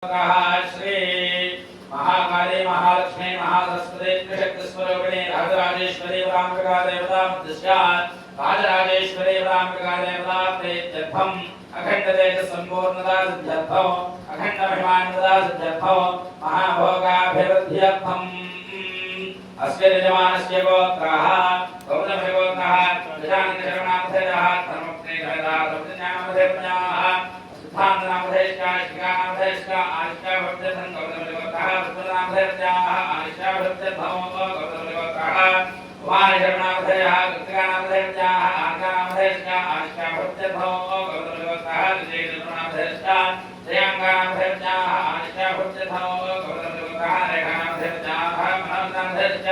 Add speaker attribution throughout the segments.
Speaker 1: श्री महाकाली महालक्ष्मी महासरस्वती त्रिशक्तिस्वरूपिणी राजराजेश्वरी ब्राह्मणका देवता मुद्दिश्यात् राजराजेश्वरी ब्राह्मणका देवता प्रीत्यर्थम् अखंड तेज संपूर्णता सिद्ध्यर्थो अखंड महिमान्विता सिद्ध्यर्थो महाभोगाभिवृद्ध्यर्थम् अस्य यजमानस्य गोत्रः गौतमगोत्रः गजाननशरणार्थयः धर्मप्रेरयः सर्वज्ञानमधेज्ञाः सिद्धान्तनामधेश्च शिखानामधेश्च आदिष्टाभक्त्यर्थं गौतमगोत्रः पुत्रनामधेज्ञाः आदिष्टाभक्त्यर्थं गौतमगोत्रः कुमारशरणार्थयः कृतिकानामधेज्ञाः आर्गानामधेश्च आदिष्टाभक्त्यर्थं गौतमगोत्रः विजयशरणामधेश्च जयांगानामधेज्ञाः आदिष्टाभक्त्यर्थं गौतमगोत्रः रेखानामधेज्ञाः मनोनामधेश्च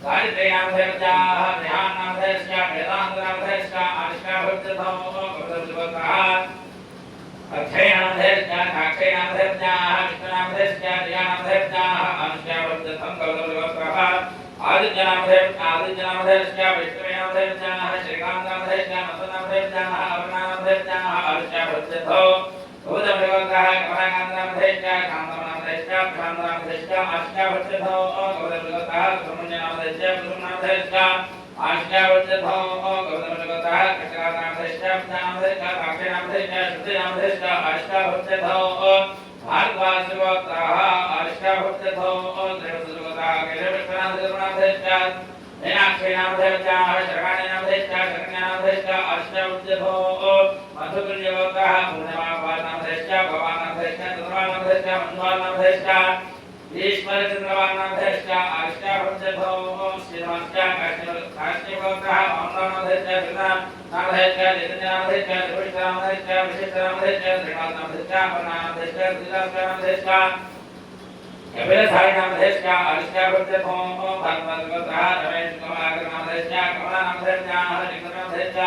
Speaker 1: गायत्रीनामधेज्ञाः ध्यानामधेश्च वेदान्तनामधेश्च आदिष्टाभक्त्यर्थं गौतमगोत्रः अक्षयनामधेश्च साक्षयनामधेज्ञाः विष्णुनामधेश्च जयानामधेज्ञाः आदिष्टाभक्त्यर्थं गौतमगोत्रः आदित्यनामधेश्च विष्णुनामधेज्ञाः श्रीकान्तनामधेश्च मत्सनामधेज्ञाः अरुणानामधेज्ञाः आदिष्टाभक्त्यर्थं गौतमगोत्रः कमलाकान्तनामधेश्च कान्तनामधेश्च प्रशान्तनामधेश्च आदिष्टाभक्त्यर्थं गौतमगोत्रः सुब्रह्मण्यनामधेश्च कुसुमनामधेश्च आदिष्टाभक्त्यर्थं गौतमगोत्रः कृष्णकान्तनामधेश्च पितानामधेश्च साक्षयनामधेश्च श्रुतिनामधेश्च आदिष्टाभक्त्यर्थं भारद्वाजगोत्रः आदिष्टाभक्त्यर्थं देवसुगोत्रः केशवनामधेश्च मीनाक्षीनामधेश्च शर्वाणीनामधेश्च शरण्यानामधेश्च आदिष्टाभक्त्यर्थं मधुकुञ्जगोत्रः पूर्णिमापालनामधेश्च भवानामधेश्च चन्द्रवानामधेश्च मन्वानामधेश्च ईश्वरचन्द्रवानामधेश्च आदिष्टाभक्त्यर्थं श्रीनिवासश्च काश्मीरगोत्रः मामलानामधेश्च कृष्णनामधेश्च चैतन्यनामधेश्च दुर्विष्टनामधेश्च विशिष्टनामधेश्च श्रीनिवासनामधेश्च अपर्णानामधेश्च श्रीलासनामधेश्च कपिलधारिनामधेश्च आदिष्टाभक्त्यर्थं भागवतगोत्रः रमेशकुमारनामधेश्च कमलानामधेश्च हरिकरनामधेश्च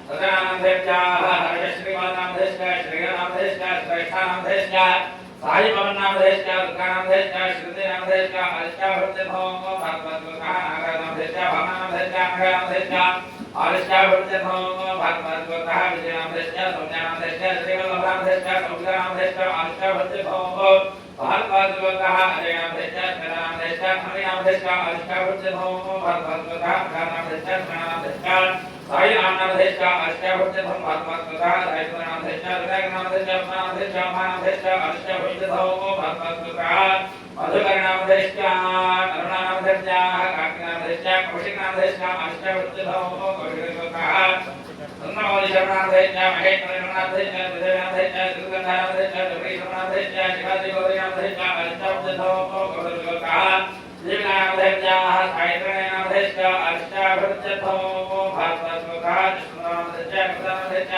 Speaker 1: रतनामधेश्च हर्षश्रीवानामधेश्च श्रीगणामधेश्च श्रेष्ठानामधेश्च साईभवनामधेश्च रुद्रानामधेश्च श्रुतिनामधेश्च आदिष्टाभक्त्यर्थं भागवतगोत्रः नागरानामधेश्च भावनामधेश्च नगरानामधेश्च आदिष्टाभक्त्यर्थं भागवतगोत्रः विजयनामधेश्च सौम्यानामधेश्च श्रीवल्लभनामधेश्च सौम्यानामधेश्च आदिष्टाभक्त्यर्थं भारद्वाजगोत्रः अजयनामधेश्च स्मितानामधेश्च खमीनामधेश्च आदिष्टाभक्त्यर्थं भारद्वाजगोत्रः प्रधानामधेश्च स्मरणामधेश्च साईनामधेश्च आदिष्टाभक्त्यर्थं भारद्वाजगोत्रः साईनामधेश्च विनायकनामधेश्च अपनामधेश्च महानामधेश्च आदिष्टाभक्त्यर्थं भारद्वाजगोत्रः मधुकरनामधेश्च अरुणानामधेश्च कार्तिकनामधेश्च कौशिकनामधेश्च आदिष्टाभक्त्यर्थं कौशिकगोत्रः शरणामधेश्च महेश्वरनामधेश्च विजयनामधेश्च श्रीगन्धानामधेश्च दुर्गेश्वरनामधेश्च शिवाजीगौरीनामधेश्च आदिष्टाभक्त्यर्थं कौशिकगोत्रः जीवनामधेश्च सायत्रनामधेश्च आदिष्टाभक्त्यर्थं भारद्वाजगोत्रः विष्णुनामधेश्च कृष्णनामधेश्च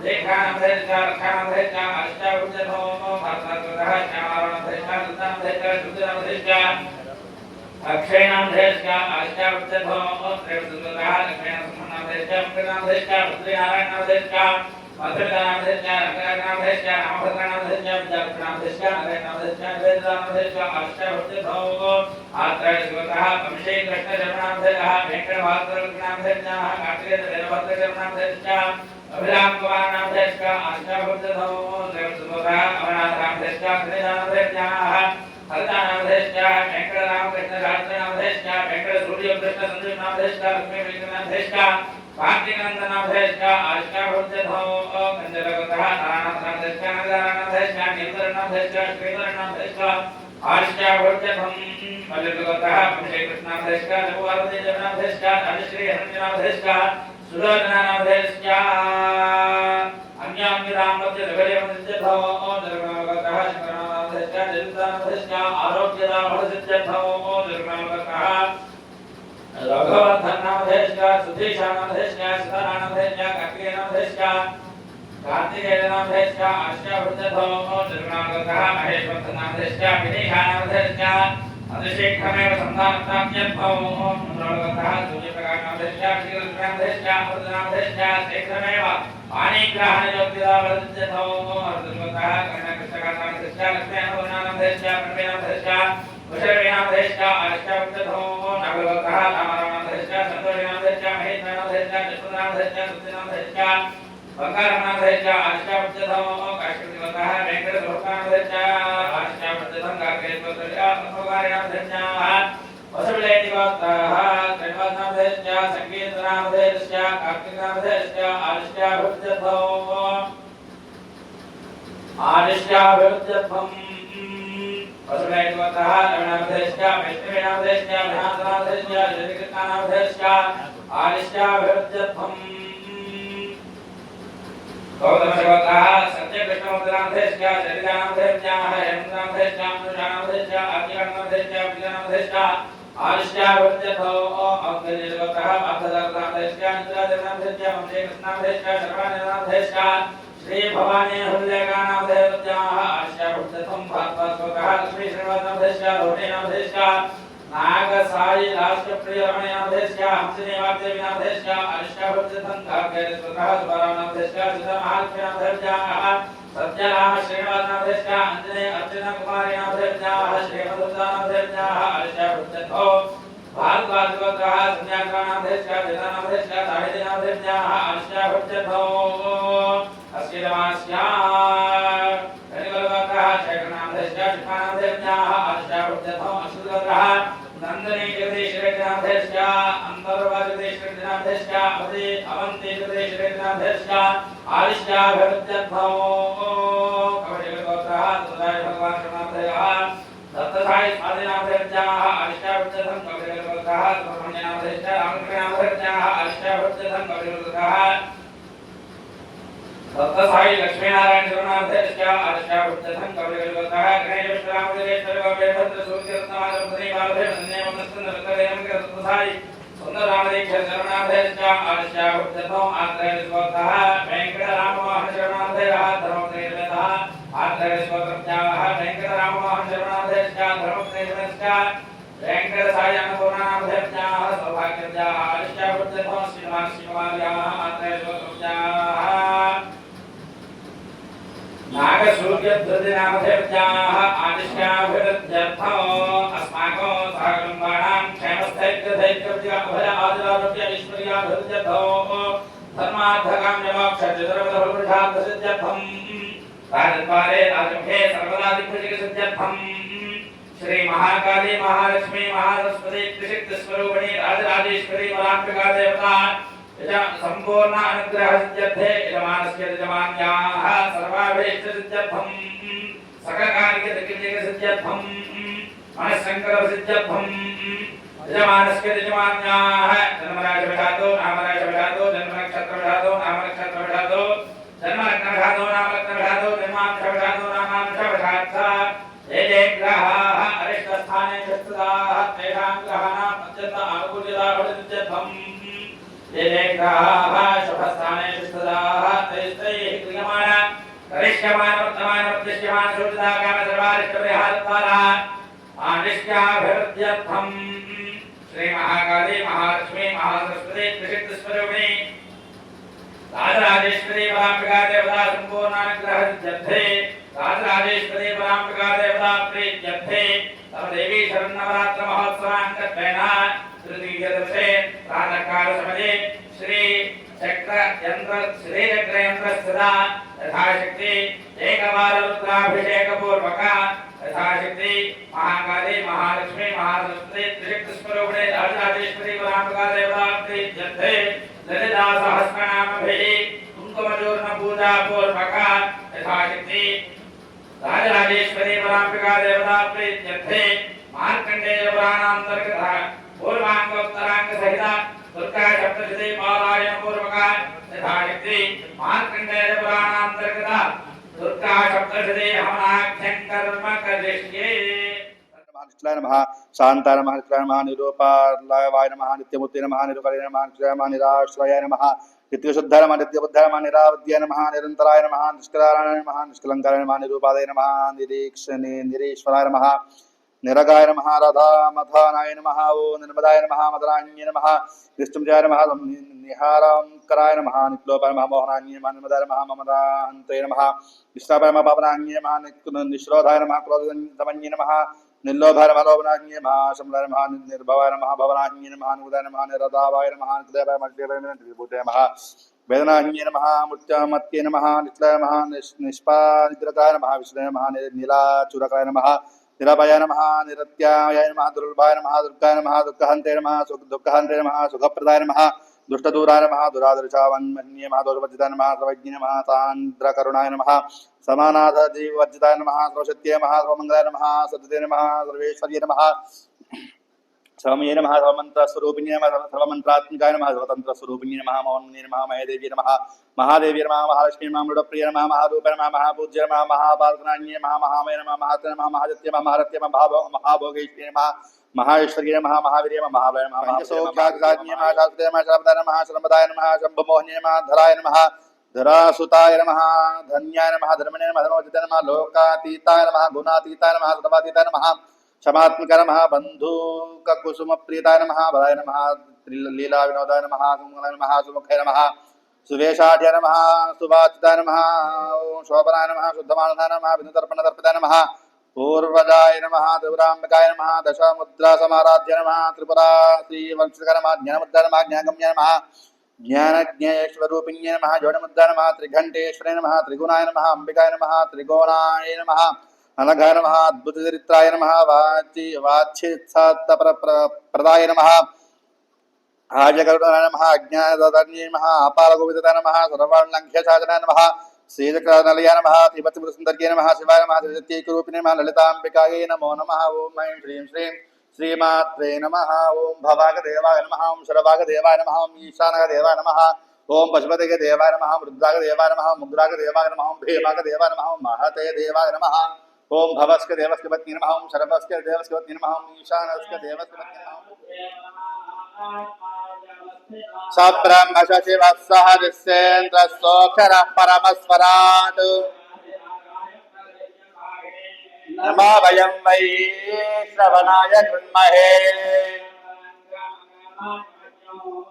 Speaker 1: लेखानामधेश्च रक्षानामधेश्च आदिष्टाभक्त्यर्थं भारद्वाजगोत्रः श्यामानामधेश्च ललितानामधेश्च श्रुतिनामधेश्च अक्षयनामधेश्च आदिष्टाभक्त्यर्थं त्रैवसुगोत्रः लक्ष्मीनामधेश्च मुक्तिनामधेश्च पृथ्वीनारायणनामधेश्च मधुरनामधेश्च रंगनामधेश्च रामभद्रनामधेश्च विद्यापतिनामधेश्च नरेनामधेश्च वेदनामधेश्च आदिष्टाभक्त्यर्थं आत्रयसुगोत्रः वंशे कृष्णशर्मनामधेश्च वेंकटभास्करनामधेश्च कार्तिकेयवीरभद्रशर्मनामधेश्च अभिरामकुमारनामधेश्च आदिष्टाभक्त्यर्थं त्रैवसुगोत्रः अमरनाथनामधेश्च श्रीनामधेश्च हरितानामधेश्च वेंकटरामकृष्णशास्त्रीनामधेश्च वेंकटसूर्यकृष्णसंजीवनामधेश्च लक्ष्मीवेंकटनामधेश्च कार्तिकनन्दनामधेश्च आदिष्टाभक्त्यर्थं कञ्जलगोत्रः नारायणनामधेश्च नगरानामधेश्च नीलधरनामधेश्च श्रीधरनामधेश्च आदिष्टाभक्त्यर्थं मल्लिकगोत्रः वंशेकृष्णनामधेश्च लघुवारदेजनामधेश्च अधिश्रीहरण्यनामधेश्च सुलोचनानामधेश्च अन्यान्यरामपत्यर्गजयमधेश्चर्थं दुर्गणगोत्रः शङ्करनामधेश्च जयन्तानामधेश्च आरोग्यदाफलसिद्ध्यर्थं दुर्गणगोत्रः रघुवर्धननामधेश्च सुधीशानामधेश्च सीतानामधेश्च कार्तिकेयनामधेश्च कार्तिकेयनामधेश्च आदिष्टाभक्त्यर्थं दुर्गणगोत्रः महेश्वरनामधेश्च विनीशानामधेश्च अतिशीघ्रमेव संधानप्राप्त्यर्थं मङ्गलगोत्रः सूर्यप्रकाशनामधेश्च श्रीलक्ष्मीनामधेश्च अमृतनामधेश्च शीघ्रमेव पाणिग्रहणयोग्यदाफलसिद्ध्यर्थं अर्जुनगोत्रः कर्णकृष्णकान्तनामधेश्च लक्ष्मीनामधेश्च प्रणवेनामधेश्च वृषभेनामधेश्च आदिष्टाभक्त्यर्थं नागलोकः रामनामधेश्च सन्तोषनामधेश्च महेन्द्रनामधेश्च जशोधनामधेश्च सुप्तिनामधेश्च बंगारनामधेश्च आदिष्टाभक्त्यर्थं काश्मीरगोत्रः सर्वतः वेंकटसुरकामधेश्या आश्यावृद्धं कार्केश्वरया मनोकार्यामधेश्या वसुलेति गोत्राः त्रिनामधेश्या संकीर्तनामधेश्या कार्तिकनामधेश्या आदिश्याभिवृद्ध्यर्थम् वसुलेति गोत्राः रमणामधेश्या वैष्णवेनामधेश्या विनाशनामधेश्या जयकृष्णानामधेश्या आदिश्याभिवृद्ध्यर्थम् गौतमशोकाः सत्यकृष्णमुद्रामधेश्या चरितानामधेश्या हेमन्तामधेश्या अनुषानामधेश्या आद्यानामधेश्या विजयानामधेश्या आदिश्याभिवृद्ध्यर्थो औद्गल्यगोत्राः पार्थदारनामधेश्या निद्रादेवनामधेश्या वंशेकृष्णामधेश्या शर्वाणनामधेश्या श्री भवानी हुल्लेकानामधेश्याः आदिश्याभिवृद्ध्यर्थं भास्वतः लक्ष्मी श्रीनिवासनामधेश्या रोहिणीनामधेश्या नागसाई राष्ट्रप्रियरमणीनामधेश्या हंसिनीवाग्देवीनामधेश्या आदिश्याभिवृद्ध्यर्थं गार्गेयस्वतः स्वरानामधेश्या सीतामहालक्ष्मीनामधेश्याः सत्यराम श्रीनिवासनामधेश्या अंजनेय अर्चनाकुमारीनामधेश्याः श्रीमधुसूदनामधेश्याः आदिश्याभिवृद्ध्यर्थो भारद्वाजगोत्राः संज्ञानामधेश्या वेदानामधेश्या साहित्यनामधेश्याः आदिश्याभिवृद्ध्यर्थो अस्यदमास्या धनिगोत्राः शैखनामधेश्या शिखानामधेश्याः आदिश्याभिवृद्ध्यर्थो अश्वगोत्राः नंदनी जगदीश्वरनामधेश्या अंतर्वाजगदीश्वरनामधेश्या अवंती जगदीश्वरनामधेश्या आदिश्याभिवृद्ध्यर्थो कवचगोत्राः तथाय भगवान नामधेयः दत्तसाई स्वादिनामधेश्याः आदिश्याभिवृद्ध्यर्थं कवचगोत्राः सुब्रह्मण्यनामधेश्या रामकृष्णनामधेश्याः आदिश्याभिवृद्ध्यर्थं कवचगोत्राः दत्तसाई लक्ष्मीनारायण शिवनामधेश्या आदिश्याभिवृद्ध्यर्थं कवचगोत्राः गणेशविश्वरामदेश्वरगोपेभद्र सूर्यरत्नामधेश्याः दत्तसाई सुंदररामदेश्वर शरणनामधेश्या आदिश्याभिवृद्ध्यर्थं आत्रेयस्वतः वेंकटराममोहन शरणनामधेयः धर्मप्रियवेदः आत्रेयस्वतः वेंकटराममोहन शरणनामधेश्या धर्मप्रियवेदः वेंकटसाई अन्नपूर्णानामधेश्याः सौभाग्यवत्याः आदिश्याभिवृद्ध्यर्थं श्रीनिवासकुमार्याः आत्रेयस्वतः नागसूर्यधृतिनामधेश्याः आदिश्याभिवृद्ध्यर्थं अस्माकं सहकुटुम्बानां क्षेमस्थैर्यधैर्यभय ऐश्वर्याभिवृद्ध्यर्थो धर्मार्थकाम्यमोक्षचतुर्विधफलपुरुषार्थसिद्ध्यर्थं राजद्वारे राजमुखे सर्वदादिभुजगसिद्ध्यर्थं श्री महाकाली महालक्ष्मी महासरस्वती त्रिशक्तिस्वरूपिणी राजराजेश्वरी परात्मिका देवता संपूर्ण अनुग्रह सिद्ध्यर्थे यजमानस्य यजमान्याः सर्वाभीष्ट सिद्ध्यर्थं सकल कार्य सिद्ध्यर्थं मनस्संकल्प सिद्ध्यर्थं यजमानस्य यजमान्याः जन्मराशिविधातो नामराशिविधातो जन्मनक्षत्रविधातो नामनक्षत्रविधातो जन्मलग्नविधातो नामलग्नविधातो जन्मांशविधातो नामांशविधात् ये ये ग्रहाः अरिष्टस्थाने स्थिताः तेषां ग्रहाणां अत्यन्त आनुकूल्यता भवतीत्यर्थं ये ये ग्रहाः शुभस्थाने स्थिताः तैस्तैः क्रियमाण करिष्यमाण वर्तमान वर्तिष्यमाण सूचिता कामसर्वारिष्टपरिहारद्वारा आदिश्याभिवृद्ध्यर्थं श्री महाकाली महालक्ष्मी महासरस्वती त्रिशक्तिस्वरूपिणी राजराजेश्वरी पराम्बिका देवता संपूर्णानुग्रह सिद्ध्यर्थे राजराजेश्वरी पराम्बिका देवता प्रीत्यर्थे तव देवी शरन्नवरात्र महोत्सवाङ्गत्वेन तृतीयदिवसे प्रातःकाल समये श्री चक्र यंत्र स्थिता यथाशक्ति एकवार रुद्राभिषेक पूर्वक यथाशक्ति महाकाली महालक्ष्मी महासरस्वती त्रिशक्ति स्वरूपिणी राजराजेश्वरी पराम्बिका देवता प्रीत्यर्थे ललिता सहस्रनामभिः कुंकुमचूर्ण पूजा पूर्वक यथाशक्ति राजराजेश्वरी पराम्बिका देवता प्रीत्यर्थे मार्कंडेय पुराणांतर्गत पूर्वांगोत्तरांग सहित दुर्गा सप्तशती पारायण पूर्वक यथाशक्ति मार्कंडेय पुराणांतर्गत दुर्गा सप्तशती हवनाख्यं कर्म करिष्ये।
Speaker 2: निष्ठलाय नमः, शांताय नमः, निष्ठलाय नमः, निरूपाय नमः, नित्यमूर्ते नमः, निरुपाय नमः, निष्ठलाय नमः, निराश्रयाय नमः, नित्यशुद्धाय नमः, नित्यबुद्धाय नमः, निरावध्याय नमः, निरंतराय नमः, निष्कलाराय नमः, निष्कलंकाय नमः, निरूपाय नमः, निरीश्वराय नमः, निरगाय नमः, राधामधानाय नमः, ओ निर्मदाय नमः, मदनान्ये नमः, निष्ठुमजाय नमः, निहारांकराय नमः, निक्लोपाय नमः, मोहनान्ये नमः, निर्मदाय नमः, ममदान्ते नमः, निष्ठापाय नमः, पावनान्ये नमः, निश्रोधाय नमः, क्रोधदमन्ये नमः, निर्लोभाय नमः, लोभनान्ये नमः, शमलाय नमः, निर्भवाय नमः, भवनान्ये नमः, निरुदाय नमः, निरदावाय नमः, निदेवाय नमः, निभूताय नमः, वेदनाहिन्ये नमः मृत्युमत्ये नमः निश्चलाय नमः निष्पादिद्रताय नमः विष्णुवे नमः नीलाचूरकाय नमः निराभयाय नमः निरत्याय नमः दुर्लभाय नमः दुर्गाय नमः दुःखहन्ते नमः दुःखहन्ते नमः सुखप्रदाय नमः दुष्टदूराय नमः दुरादृशावन्मन्ये नमः दोषवर्जिताय नमः सर्वज्ञे नमः सान्द्रकरुणाय नमः समानाथजीववर्जिताय नमः सर्वशक्त्यै नमः सर्वमङ्गलाय नमः सद्गते नमः सर्वेश्वर्ये नमः स्वामी नमः सर्वमन्त्रस्वरूपिणे नमः सर्वमन्त्रात्मिकाय नमः सर्वतन्त्रस्वरूपिणे नमः मौन्ये नमः महेदेवी नमः महादेवी नमः महालक्ष्मी नमः मृडप्रिय नमः महारूप नमः महापूज्य नमः महापालनान्ये नमः महामय नमः महात्म नमः महाजत्य नमः महारत्य नमः महाभोगेश्वरी नमः महाईश्वरी नमः महावीर्य नमः महाबल नमः महासौख्याग्राज्ञे नमः शास्त्रे नमः शरपदाय नमः शरपदाय नमः शम्भुमोहने नमः धराय नमः धरासुताय नमः धन्याय नमः धर्मणे नमः धर्मोचिताय नमः लोकातीताय नमः गुणातीताय नमः सर्वातीताय नमः क्षमात्मक नमः बंधुकुसुम प्रीताय नमः बलाय नमः लीला विनोदाय नमः सुमंगलाय नमः सुमुखाय नमः सुवेशाढ्य नमः सुभाषिताय नमः शोभनाय नमः शुद्धमानसाय नमः विनुतर्पणतर्पिताय नमः पूर्वजाय नमः त्रिपुराम्बिकाय नमः दशमुद्रा समाराध्य नमः त्रिपुरा श्रीवंशकर नमः ज्ञानमुद्रा नमः ज्ञागम्य नमः ज्ञानज्ञेश्वरूपिण्ये नमः जोडमुद्रा नमः त्रिघण्टेश्वराय नमः त्रिगुणाय नमः अंबिकाय नमः त्रिगुणाय नमः अनघाय नमः अद्भुतचरित्राय नमः वाच्यप्रदाय नमः आर्यकरुणाय नमः अज्ञानदाताय नमः अपालगोविदाय नमः सर्वाण्लङ्घ्यसाधनाय नमः श्रीचक्रनिलयाय नमः श्रीपतिपुरसुन्दर्ये नमः शिवाय नमः त्रिजत्यैकरूपिणे नमः ललिताम्बिकायै नमो नमः ॐ ऐं श्रीं श्रीं श्रीमात्रे नमः ॐ भवागदेवाय नमः ॐ शरभागदेवाय नमः ॐ ईशानगदेवाय नमः ओम पशुपते देवाय नमः रुद्राग देवाय नमः मुद्राग देवाय नमः भीमाग देवाय नमः महते देवाय नमः ओम भवस्क देवस्क पत्नी नमः ओम शरभस्क देवस्क पत्नी नमः ओम ईशानस्क देवस्क पत्नी नमः सब्रह्म शशिवत्सः दिस्येन्द्र सोक्षरः परमस्वराट् नमः वयं वै श्रवणाय कृण्महे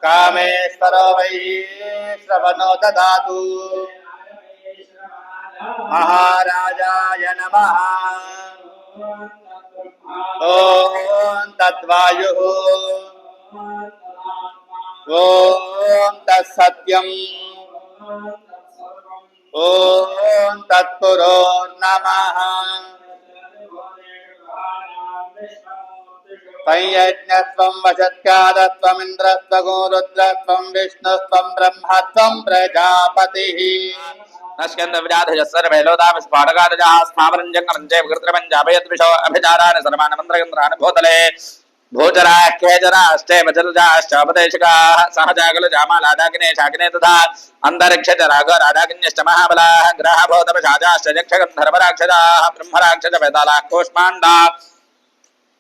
Speaker 2: कामेश्वरो वै श्रवणो ददातु महाराजाय नमः ॐ तद्वायुः ॐ तत्सत्यम् ॐ तत्पुरोर्नमः संयज्ञत्वं वशत्कादत्वमिन्द्रत्वगो रुद्रत्वं विष्णुत्वं ब्रह्मत्वं प्रजापतिः नस्कन्दविजाधयः सर्वे लोदाविस्फाटकादजाः स्थावरञ्जङ्गमञ्चे विकृत्रमञ्जापयद्विषो अभिचारान् सर्वान् मन्त्रगन्त्रान् भूतले भूचराः केचराश्चैव जलजाश्चापदेशिकाः सहजागलजामालादाकिने शाकिने तथा अन्तरिक्षजरागराडाकिन्यश्च महाबलाः ग्रहभूतपशाजाश्च यक्षगन्धर्वराक्षसाः ब्रह्मराक्षसवेतालाः कूष्माण्डा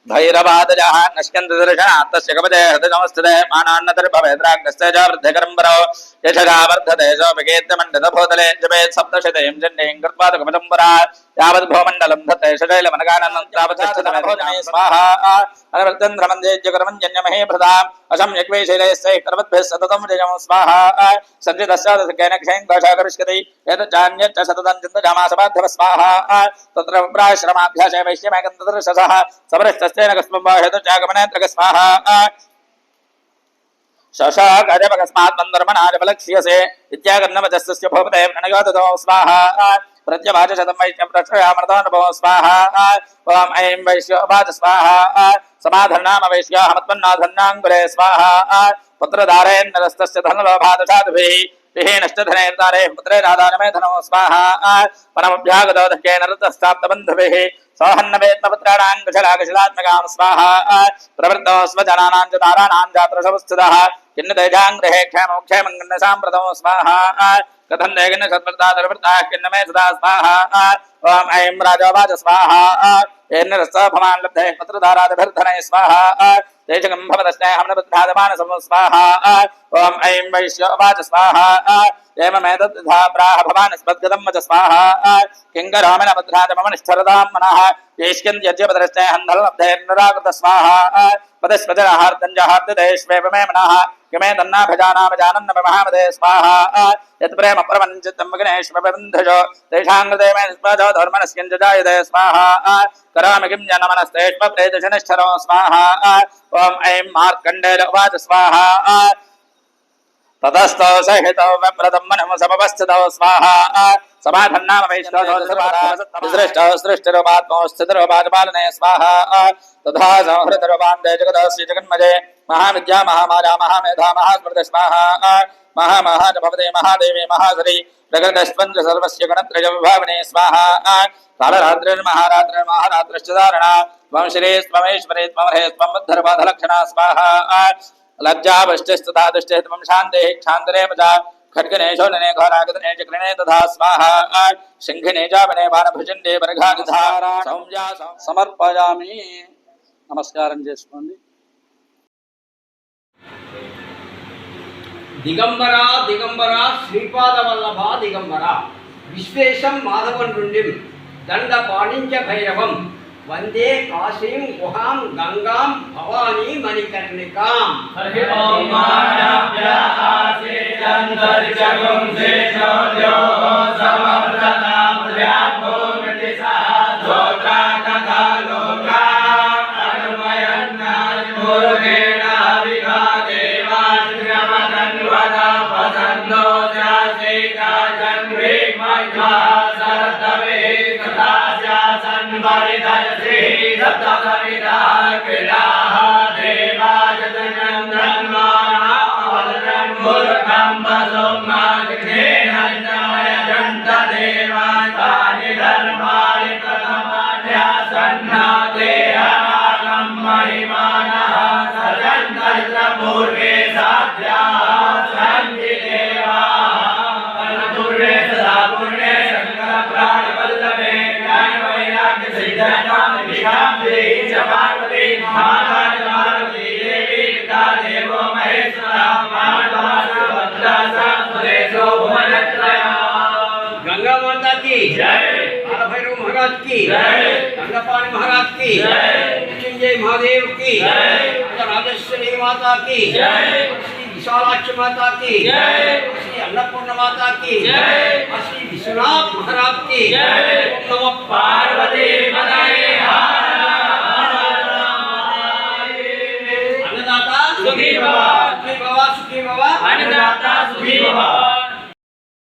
Speaker 2: भैरवादजः नश्यन्तदर्शनात् तस्य कवचे हृदयमस्थिते मानान्नतिर्भवेद्राग्नस्य च वृद्धिकरम्बरो यशगा वर्धते सोऽपिकेत्यमण्डितभूतले जपेत् सप्तशतीं चण्डीं कृत्वा कमलम्बरा यावद्भूमण्डलं धत्ते शशैलमनगाननं तावत्तिष्ठतमे स्वाहा अनवृत्तन्द्रमञ्जेज्यकर्मञ्जन्यमहे भृताम् असम्यग्वैशैलैस्सैः कर्मद्भिः सततं जयं स्वाहा सञ्जितस्यादसकेन क्षयङ्घोषाकरिष्यति एतच्चान्यच्च सततं चिन्तयामासपाध्यव स्वाहा तत्र प्राश्रमाभ्यासे वैश्यमेकन्ददर्शसः सबरस्तस्तेन कस्मबाहेतुचागमनेत्र स्वाहा शशाकजपकस्मात् मन्दर्मणाजपलक्ष्यसे इत्यागन्नमजस्तस्य भूपते प्रणयोदतो स्वाहा प्रत्यवाचशतं वैश्यं प्रक्षयामृतानुभवो स्वाहा ॐ ऐं वैश्योवाच स्वाहा समाधन्नाम वैश्याहमत्पन्नाधन्नाङ्गुरे स्वाहा पुत्रधारेन्नरस्तस्य धनलोभादशादुभिः विहीनश्चधनेर्तारे पुत्रे राधानमे धनो स्वाहा परमभ्यागतो धक्केन ऋतस्ताप्तबन्धुभिः सौहन्नवेत्मपुत्राणाङ्गशलाकशलात्मकां स्वाहा प्रवृत्तो स्वजनानां च ताराणां जात्रसंस्थितः किन्नतेजाङ्गृहे क्षेमक्षेमङ्गन्नसाम्प्रतो स्वाहा कथं देगिन्न सत्वृत्तादर्वृत्ताः किन्नमे सदा स्वाहा ॐ ऐं राजोवाच स्वाहा येन्नरस्तभमान् लब्धे पुत्रधारादभिर्धने स्वाहा तेजगं भवतस्नेहं न बुद्धादमानसं स्वाहा ॐ ऐं वैश्योवाच स्वाहा एवमेतद्धा प्राह भवान् स्पद्गतं वच स्वाहा किङ्करोमिन बुद्धादमनिष्ठरतां मनः येष्किन्त्यज्यपदरस्नेहं धनलब्धेर्निराकृत स्वाहा पदस्वजनहार्दञ्जहार्ददेष्वेवमे मनः किमे तन्नाभजानामजानन्न महामदे स्वाहा यत्प्रेम प्रपञ्चितं विघ्नेष्वबन्धजो तेषां कृते मे निष्पजो धर्मनस्किञ्जजायते स्वाहा करोमि किं जनमनस्तेष्व प्रेतशनिष्ठरो स्वाहा ॐ ऐं मार्कण्डेय उवाच स्वाहा
Speaker 1: ततस्तौ सहितौ विप्रतं मनः समवस्थितौ स्वाहा समाधन्नाम वैष्णवसृष्टौ सृष्टिरूपात्मौ स्थितिरूपात्पालने स्वाहा तथा संहृतरूपान्ते जगदस्य जगन्मजे महाविद्या महामाया महामेधा महास्मृति स्वाहा महामहा भवते महादेवी महासरी प्रकृतस्पंद सर्वस्य गणत्रय विभावने स्वाहा कालरात्रिर्महारात्रिर्महारात्रिश्च धारणा त्वं श्री त्वमेश्वरी त्वं हे त्वं बुद्धर्बाधलक्षणा स्वाहा लज्जावष्टिस्तथा दुष्टे त्वं शान्तिः क्षान्तरे पजा खड्गने शोलने घोरागतने चक्रिणे तथा स्वाहा सिंहिने जावने बाणभुजंडे बर्घानिधारा सौम्या समर्पयामि नमस्कारं చేసుకోండి
Speaker 3: దిగంబరా దిగంబరా శ్రీపాదవల్లభ దిగంబరా విశ్వేశం మాధవన్రుండిం దండ పాణించ భైరవం వందే కాశీం గుహాం గంగాం భవానీ మణికర్ణికాం
Speaker 1: హరి ఓం మానవ్య ఆసేదంతరిచగం శేషోద్యో సమర్తతాం ధ్యానోమితి సహోకా తథా లోకా అనుమయన్నాయ మురుగేణ విగా దేవాశ్రమతన్వదా పసందో జాసేకా జన్వే మధ్వా సరతవే తథా శాసన్ వరిదయ శ్రీ సప్తసవిదా క్రీడాః దేవాజతనందన్మానా అవదనం మురుగం వసోమాగ్నేన జనమయ జంత దేవాని ధర్మాని ప్రథమాధ్యాసన్నాతే అనాగం మహిమానః సజంత పూర్వే సాధ్యాః సంతి దేవాః అనుపూర్వే సదా పూర్వే శంకర ప్రాణవల్లభే జ్ఞాన వైరాగ్య సిద్ధానాం విశాంతి చ పార్వతీ మహాకాళి పార్వతీ దేవి పితా దేవో మహేశ్వర మానవాస భద్రాసో భువనత్రయ
Speaker 3: గంగా మాతా కి
Speaker 1: జై
Speaker 3: కాలభైరవ మహారాజ్ కి
Speaker 1: జై
Speaker 3: గంగపాణి మహారాజ్ కి
Speaker 1: జై
Speaker 3: మృత్యుంజయ మహాదేవ్ కి
Speaker 1: జై
Speaker 3: రాజేశ్వరి మాతా కి
Speaker 1: జై
Speaker 3: శ్రీ విశాలాక్షి మాతా కి
Speaker 1: జై
Speaker 3: శ్రీ అన్నపూర్ణ మాతా కి
Speaker 1: జై
Speaker 3: శ్రీ విశ్వనాథ్ మహారాజ్ కి
Speaker 1: జై
Speaker 3: నమ
Speaker 1: పార్వతీ పదయే
Speaker 3: అన్నదాత
Speaker 1: సుఖీ భవ.
Speaker 3: సుఖీ భవ సుఖీ భవ
Speaker 1: అన్నదాత